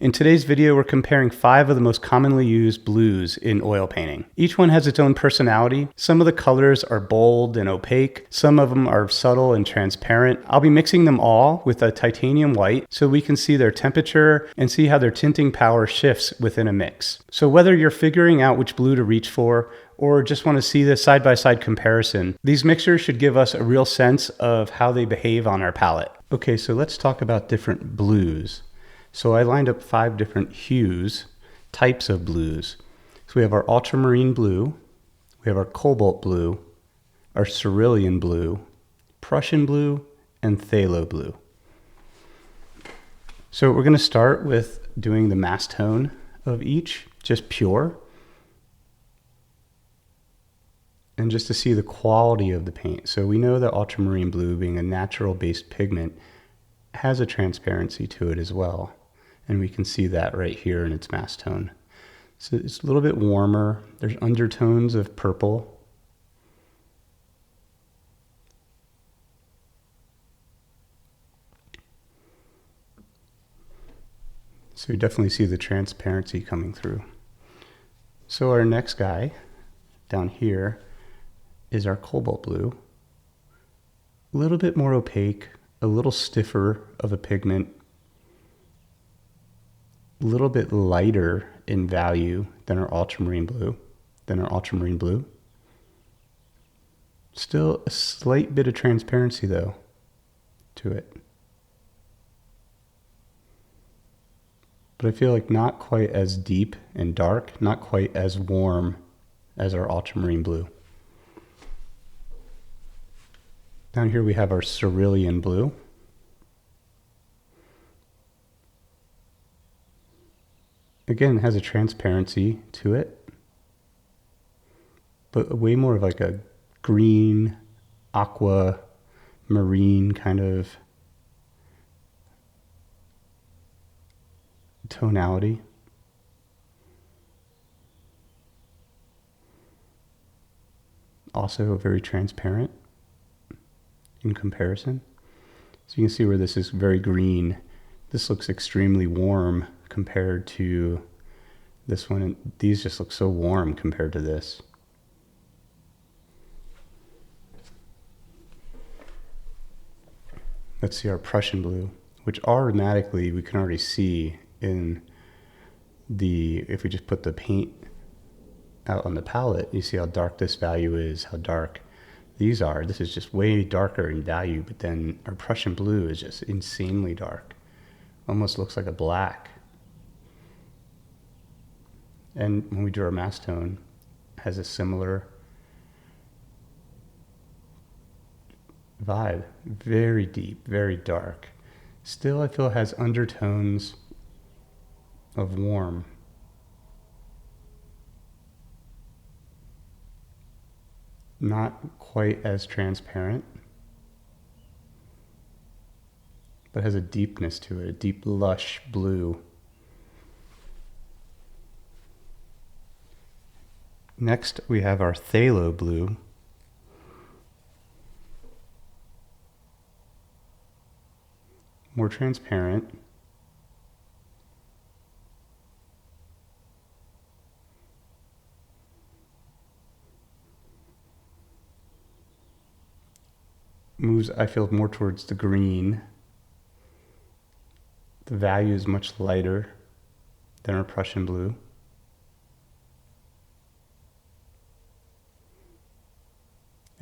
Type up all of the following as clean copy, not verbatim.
In today's video, we're comparing 5 of the most commonly used blues in oil painting. Each one has its own personality. Some of the colors are bold and opaque. Some of them are subtle and transparent. I'll be mixing them all with a titanium white so we can see their temperature and see how their tinting power shifts within a mix. So whether you're figuring out which blue to reach for or just want to see the side-by-side comparison, these mixtures should give us a real sense of how they behave on our palette. Okay, so let's talk about different blues. So I lined up 5 different hues, types of blues. So we have our ultramarine blue, we have our cobalt blue, our cerulean blue, Prussian blue, and phthalo blue. So we're going to start with doing the mass tone of each, just pure. And just to see the quality of the paint. So we know that ultramarine blue, being a natural based pigment, has a transparency to it as well. And we can see that right here in its mass tone. So it's a little bit warmer. There's undertones of purple. So you definitely see the transparency coming through. So our next guy down here is our cobalt blue. A little bit more opaque, a little stiffer of a pigment, a little bit lighter in value than our ultramarine blue, Still a slight bit of transparency though to it. But I feel like not quite as deep and dark, not quite as warm as our ultramarine blue. Down here we have our cerulean blue. Again, it has a transparency to it, but way more of like a green, aqua, marine kind of tonality. Also very transparent in comparison. So you can see where this is very green. This looks extremely warm compared to this one, and these just look so warm compared to this. Let's see our Prussian blue, which automatically we can already see in the, if we just put the paint out on the palette, you see how dark this value is, how dark these are. This is just way darker in value, but then our Prussian blue is just insanely dark. Almost looks like a black. And when we do our mass tone, it has a similar vibe. Very deep, very dark. Still, I feel it has undertones of warm. Not quite as transparent, but has a deepness to it, a deep, lush blue. Next, we have our phthalo blue. More transparent. Moves, I feel, more towards the green. The value is much lighter than our Prussian blue.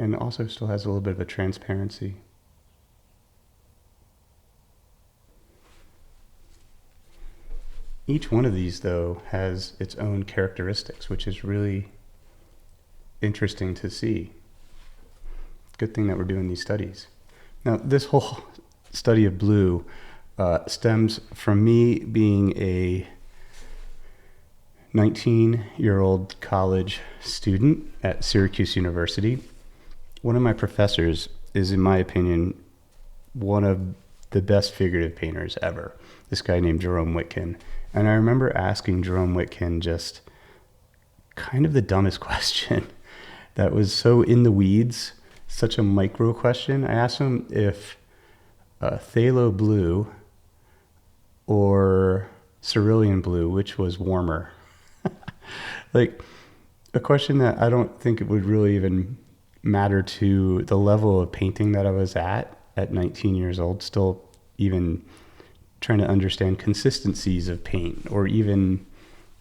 And also still has a little bit of a transparency. Each one of these, though, has its own characteristics, which is really interesting to see. Good thing that we're doing these studies. Now, this whole study of blue stems from me being a 19-year-old college student at Syracuse University. One of my professors is, in my opinion, one of the best figurative painters ever. This guy named Jerome Witkin. And I remember asking Jerome Witkin just kind of the dumbest question that was so in the weeds, such a micro question. I asked him if phthalo blue or cerulean blue, which was warmer? Like, a question that I don't think it would really even matter to the level of painting that I was at 19 years old, still even trying to understand consistencies of paint or even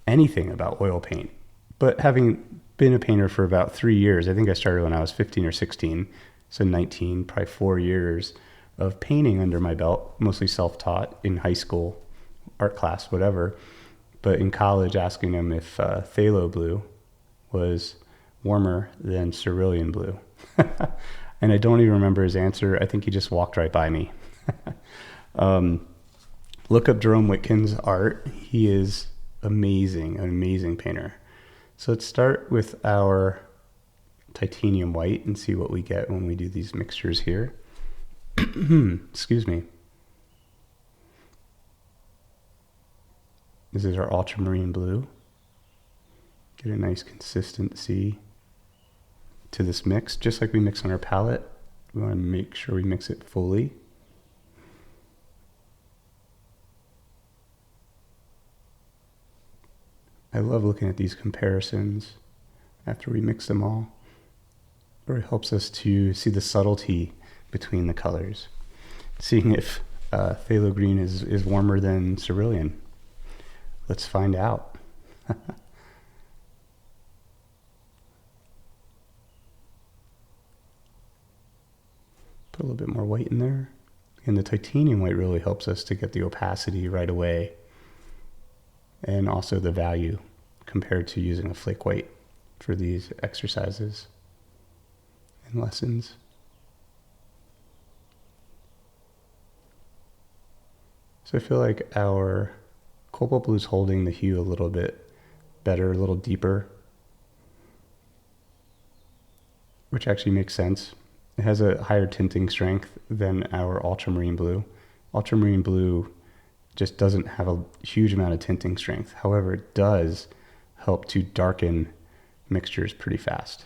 anything about oil paint. But having been a painter for about 3 years, I think I started when I was 15 or 16, so 19, probably 4 years of painting under my belt, mostly self-taught in high school, art class, whatever. But in college, asking him if phthalo blue was warmer than cerulean blue. And I don't even remember his answer. I think he just walked right by me. Look up Jerome Whitkin's art. He is amazing, an amazing painter. So let's start with our titanium white and see what we get when we do these mixtures here. Excuse me. This is our ultramarine blue. Get a nice consistency to this mix, just like we mix on our palette. We want to make sure we mix it fully. I love looking at these comparisons after we mix them all. It really helps us to see the subtlety between the colors. Seeing if phthalo green is warmer than cerulean. Let's find out. Put a little bit more white in there. And the titanium white really helps us to get the opacity right away. And also the value compared to using a flake white for these exercises and lessons. So I feel like our cobalt blue is holding the hue a little bit better, a little deeper, which actually makes sense. It has a higher tinting strength than our ultramarine blue. Ultramarine blue just doesn't have a huge amount of tinting strength. However, it does help to darken mixtures pretty fast.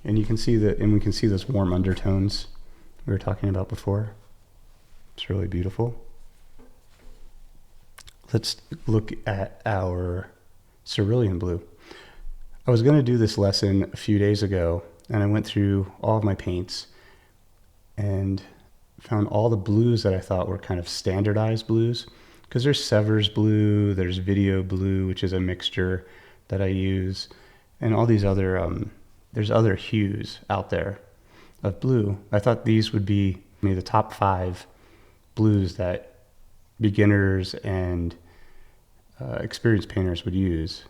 And you can see that, and we can see those warm undertones we were talking about before. It's really beautiful. Let's look at our cerulean blue. I was going to do this lesson a few days ago, and I went through all of my paints and found all the blues that I thought were kind of standardized blues, because there's Severs blue, there's Video blue, which is a mixture that I use, and all these other, there's other hues out there of blue. I thought these would be maybe the top 5 blues that beginners and experienced painters would use.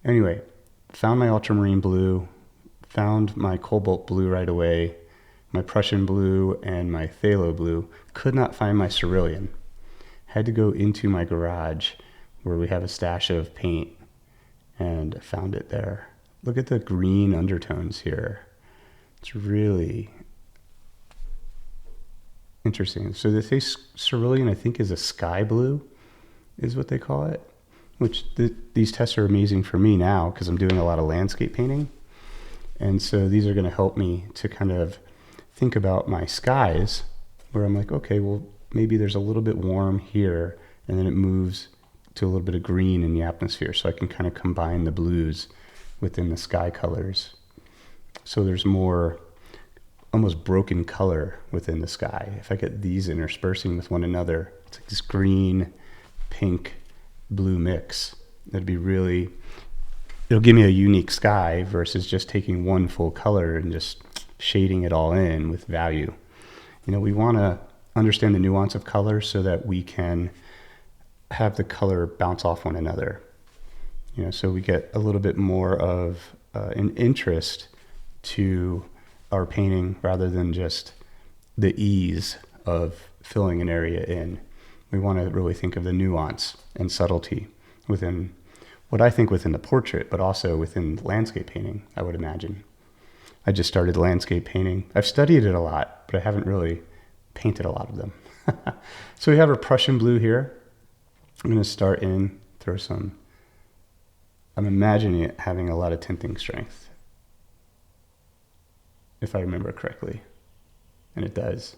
Anyway, found my ultramarine blue, found my cobalt blue right away, my Prussian blue and my phthalo blue. Could not find my cerulean. Had to go into my garage where we have a stash of paint and found it there. Look at the green undertones here. It's really interesting. So they say cerulean, I think, is a sky blue, is what they call it, which these tests are amazing for me now because I'm doing a lot of landscape painting. And so these are going to help me to kind of think about my skies where I'm like, okay, well, maybe there's a little bit warm here and then it moves to a little bit of green in the atmosphere. So I can kind of combine the blues within the sky colors. So there's more almost broken color within the sky. If I get these interspersing with one another, it's like this green, pink, blue mix. That'd be really, it'll give me a unique sky versus just taking one full color and just shading it all in with value. You know, we want to understand the nuance of color so that we can have the color bounce off one another. You know, so we get a little bit more of an interest to our painting rather than just the ease of filling an area in. We want to really think of the nuance and subtlety within what I think within the portrait, but also within landscape painting, I would imagine. I just started landscape painting. I've studied it a lot, but I haven't really painted a lot of them. So we have our Prussian blue here. I'm going to start in, throw some, I'm imagining it having a lot of tinting strength, if I remember correctly, and it does.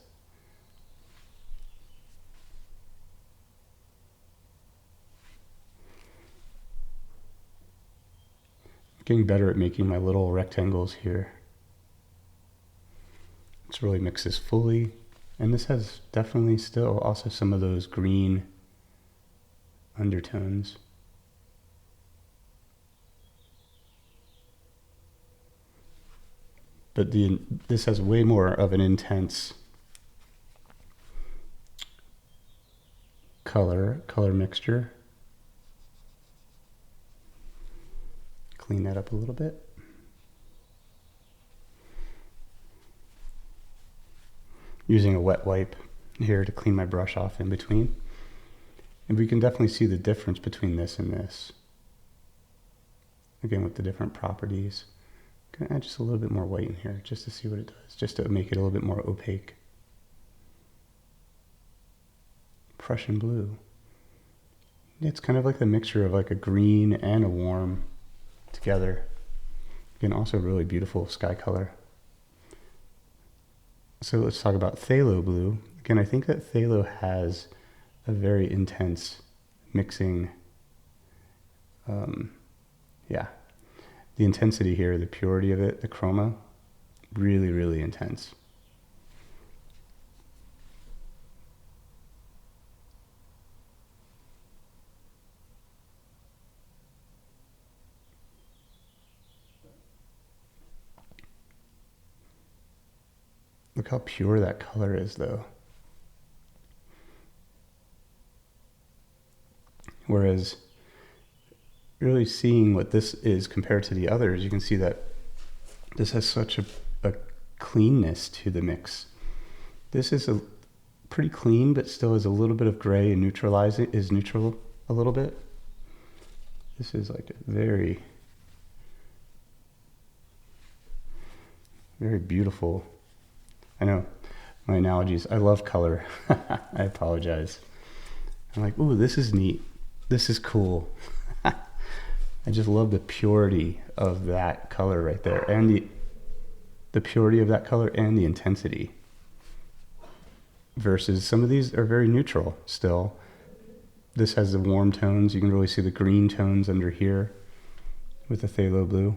Getting better at making my little rectangles here. Let's really mix this fully. And this has definitely still also some of those green undertones. But this has way more of an intense color mixture. Clean that up a little bit. Using a wet wipe here to clean my brush off in between. And we can definitely see the difference between this and this. Again, with the different properties. I'm gonna add just a little bit more white in here just to see what it does, just to make it a little bit more opaque. Prussian blue. It's kind of like the mixture of like a green and a warm together. Again, also really beautiful sky color. So let's talk about phthalo blue. Again, I think that phthalo has a very intense mixing, yeah. The intensity here, the purity of it, the chroma, really, really intense. Look how pure that color is though. Whereas really seeing what this is compared to the others, you can see that this has such a cleanness to the mix. This is a pretty clean, but still has a little bit of gray and neutral a little bit. This is like a very, very beautiful. I know my analogies, I love color. I apologize. I'm like, ooh, this is neat. This is cool. I just love the purity of that color right there, and the purity of that color and the intensity. Versus some of these are very neutral still. This has the warm tones. You can really see the green tones under here with the phthalo blue.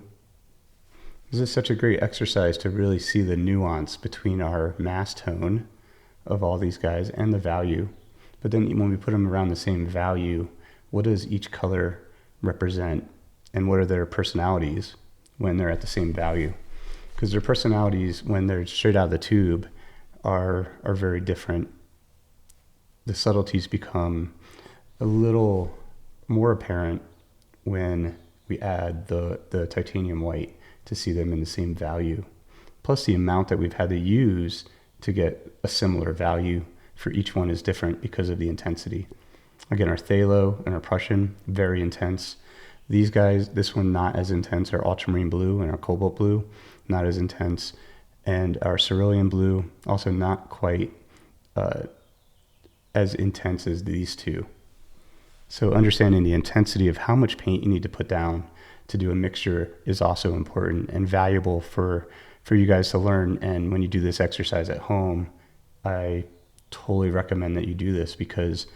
This is such a great exercise to really see the nuance between our mass tone of all these guys and the value. But then when we put them around the same value, what does each color represent, and what are their personalities when they're at the same value? Because their personalities when they're straight out of the tube are very different. The subtleties become a little more apparent when we add the titanium white to see them in the same value. Plus the amount that we've had to use to get a similar value for each one is different because of the intensity. Again, our phthalo and our Prussian, very intense. These guys, this one not as intense, our ultramarine blue and our cobalt blue, not as intense. And our cerulean blue, also not quite as intense as these two. So understanding the intensity of how much paint you need to put down to do a mixture is also important and valuable for you guys to learn. And when you do this exercise at home, I totally recommend that you do this, because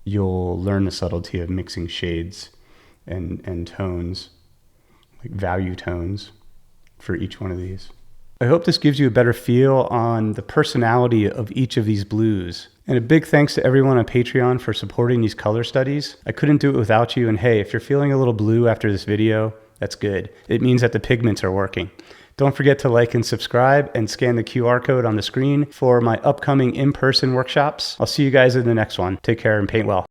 you'll learn the subtlety of mixing shades and tones, like value tones for each one of these. I hope this gives you a better feel on the personality of each of these blues. And a big thanks to everyone on Patreon for supporting these color studies. I couldn't do it without you. And hey, if you're feeling a little blue after this video, that's good. It means that the pigments are working. Don't forget to like and subscribe and scan the QR code on the screen for my upcoming in-person workshops. I'll see you guys in the next one. Take care and paint well.